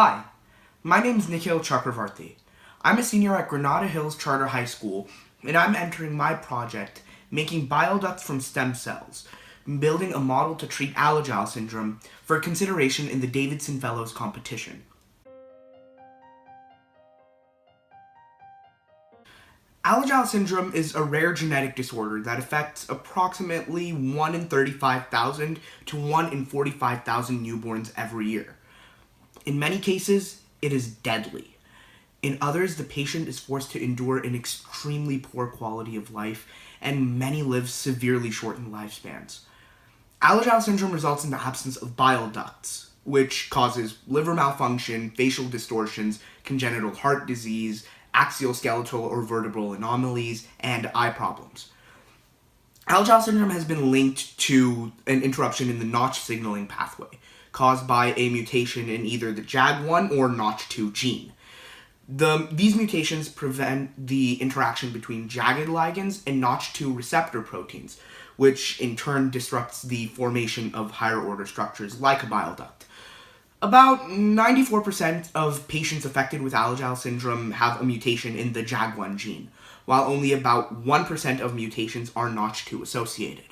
Hi, my name is Nikhil Chakravarty. I'm a senior at Granada Hills Charter High School, and I'm entering my project, making bile ducts from stem cells, building a model to treat Alagille Syndrome for consideration in the Davidson Fellows competition. Alagille Syndrome is a rare genetic disorder that affects approximately 1 in 35,000 to 1 in 45,000 newborns every year. In many cases, it is deadly. In others, the patient is forced to endure an extremely poor quality of life, and many live severely shortened lifespans. Alagille syndrome results in the absence of bile ducts, which causes liver malfunction, facial distortions, congenital heart disease, axial skeletal or vertebral anomalies, and eye problems. Alagille syndrome has been linked to an interruption in the Notch signaling pathway, caused by a mutation in either the JAG1 or Notch2 gene. These mutations prevent the interaction between jagged ligands and Notch2 receptor proteins, which in turn disrupts the formation of higher order structures like a bile duct. About 94% of patients affected with Alagille syndrome have a mutation in the JAG1 gene, while only about 1% of mutations are Notch2 associated.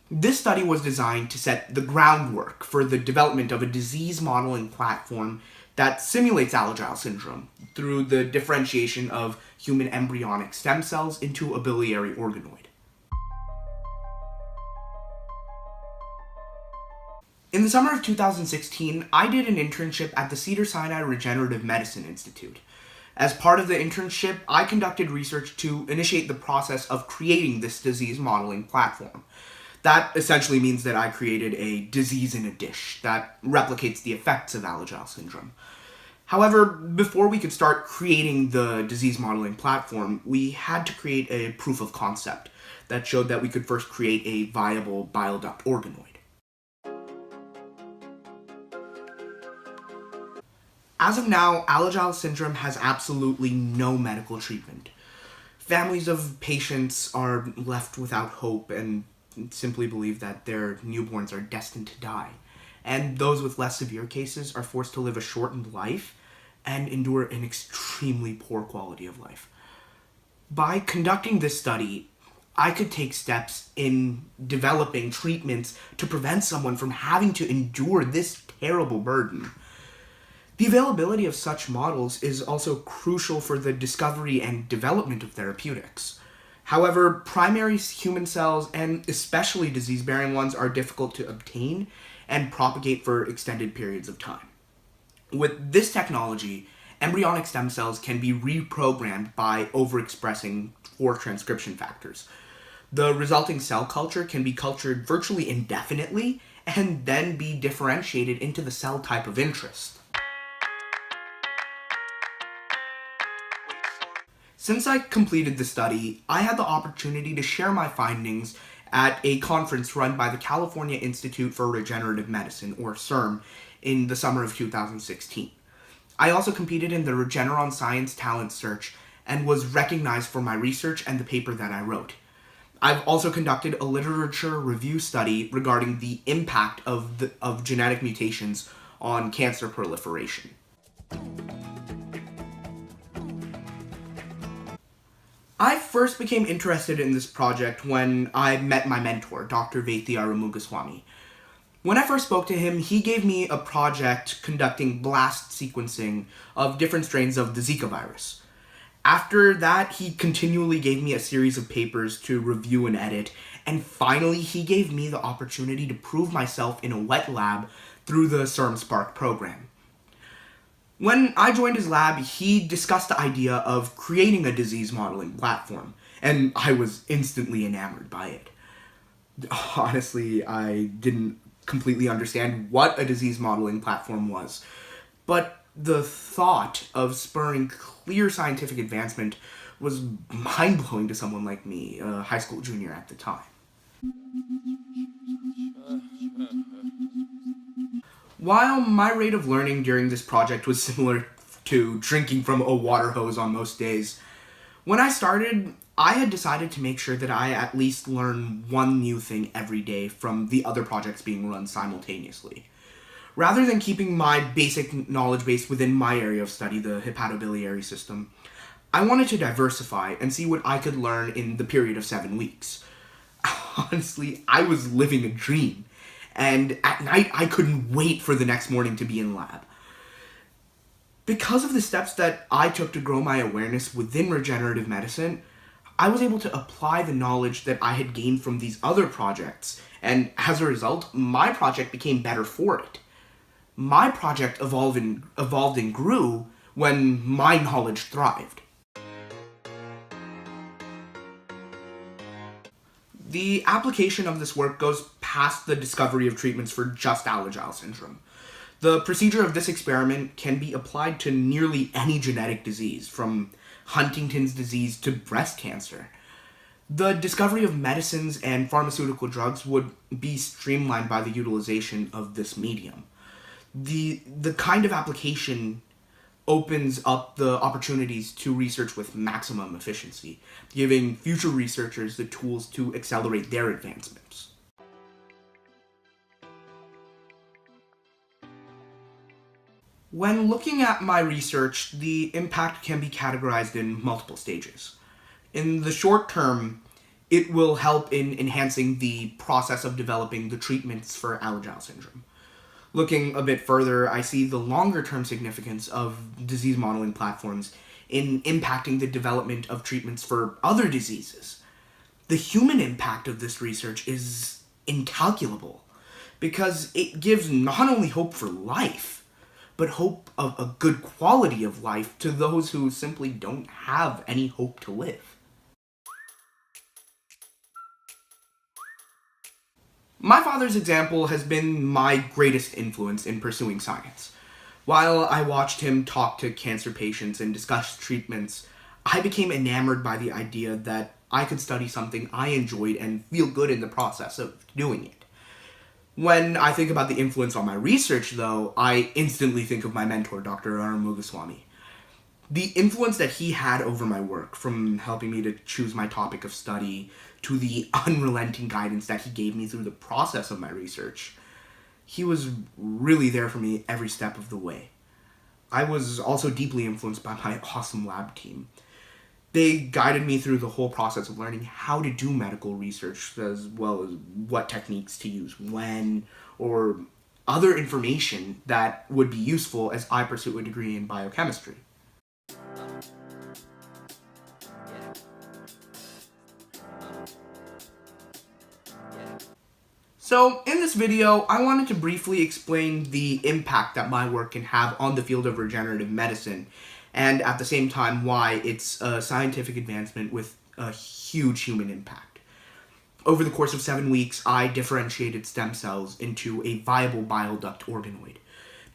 This study was designed to set the groundwork for the development of a disease modeling platform that simulates Alagille syndrome through the differentiation of human embryonic stem cells into a biliary organoid. In the summer of 2016, I did an internship at the Cedars-Sinai Regenerative Medicine Institute. As part of the internship, I conducted research to initiate the process of creating this disease modeling platform. That essentially means that I created a disease in a dish that replicates the effects of Alagille syndrome. However, before we could start creating the disease modeling platform, we had to create a proof of concept that showed that we could first create a viable bile duct organoid. As of now, Alagille syndrome has absolutely no medical treatment. Families of patients are left without hope and simply believe that their newborns are destined to die. And those with less severe cases are forced to live a shortened life and endure an extremely poor quality of life. By conducting this study, I could take steps in developing treatments to prevent someone from having to endure this terrible burden. The availability of such models is also crucial for the discovery and development of therapeutics. However, primary human cells, and especially disease-bearing ones, are difficult to obtain and propagate for extended periods of time. With this technology, embryonic stem cells can be reprogrammed by overexpressing 4 transcription factors. The resulting cell culture can be cultured virtually indefinitely and then be differentiated into the cell type of interest. Since I completed the study, I had the opportunity to share my findings at a conference run by the California Institute for Regenerative Medicine, or CIRM, in the summer of 2016. I also competed in the Regeneron Science Talent Search and was recognized for my research and the paper that I wrote. I've also conducted a literature review study regarding the impact of genetic mutations on cancer proliferation. I first became interested in this project when I met my mentor, Dr. Vaithi Arumugaswamy. When I first spoke to him, he gave me a project conducting blast sequencing of different strains of the Zika virus. After that, he continually gave me a series of papers to review and edit, and finally he gave me the opportunity to prove myself in a wet lab through the CIRM Spark program. When I joined his lab, he discussed the idea of creating a disease modeling platform, and I was instantly enamored by it. Honestly, I didn't completely understand what a disease modeling platform was, but the thought of spurring clear scientific advancement was mind-blowing to someone like me, a high school junior at the time. While my rate of learning during this project was similar to drinking from a water hose on most days, when I started, I had decided to make sure that I at least learn one new thing every day from the other projects being run simultaneously. Rather than keeping my basic knowledge base within my area of study, the hepatobiliary system, I wanted to diversify and see what I could learn in the period of 7 weeks. Honestly, I was living a dream, and at night I couldn't wait for the next morning to be in lab. Because of the steps that I took to grow my awareness within regenerative medicine, I was able to apply the knowledge that I had gained from these other projects, and as a result, my project became better for it. My project evolved and grew when my knowledge thrived. The application of this work goes past the discovery of treatments for just Alagille syndrome. The procedure of this experiment can be applied to nearly any genetic disease, from Huntington's disease to breast cancer. The discovery of medicines and pharmaceutical drugs would be streamlined by the utilization of this medium. The kind of application opens up the opportunities to research with maximum efficiency, giving future researchers the tools to accelerate their advancements. When looking at my research, the impact can be categorized in multiple stages. In the short term, it will help in enhancing the process of developing the treatments for Alagille syndrome. Looking a bit further, I see the longer-term significance of disease modeling platforms in impacting the development of treatments for other diseases. The human impact of this research is incalculable, because it gives not only hope for life, but hope of a good quality of life to those who simply don't have any hope to live. My father's example has been my greatest influence in pursuing science. While I watched him talk to cancer patients and discuss treatments, I became enamored by the idea that I could study something I enjoyed and feel good in the process of doing it. When I think about the influence on my research, though, I instantly think of my mentor, Dr. Mugaswamy. The influence that he had over my work, from helping me to choose my topic of study to the unrelenting guidance that he gave me through the process of my research, he was really there for me every step of the way. I was also deeply influenced by my awesome lab team. They guided me through the whole process of learning how to do medical research, as well as what techniques to use when, or other information that would be useful as I pursue a degree in biochemistry. So, in this video, I wanted to briefly explain the impact that my work can have on the field of regenerative medicine, and at the same time why it's a scientific advancement with a huge human impact. Over the course of 7 weeks, I differentiated stem cells into a viable bile duct organoid.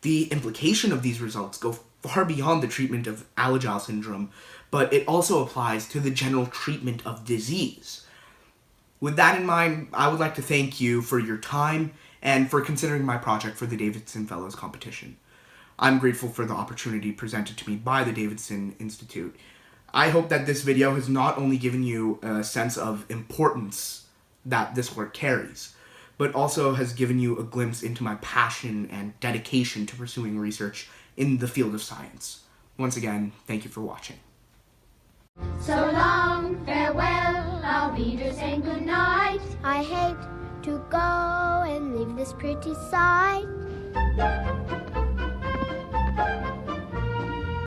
The implication of these results go far beyond the treatment of Alagille syndrome, but it also applies to the general treatment of disease. With that in mind, I would like to thank you for your time and for considering my project for the Davidson Fellows competition. I'm grateful for the opportunity presented to me by the Davidson Institute. I hope that this video has not only given you a sense of importance that this work carries, but also has given you a glimpse into my passion and dedication to pursuing research in the field of science. Once again, thank you for watching. So long, farewell, our readers, and good night. I hate to go and leave this pretty sight.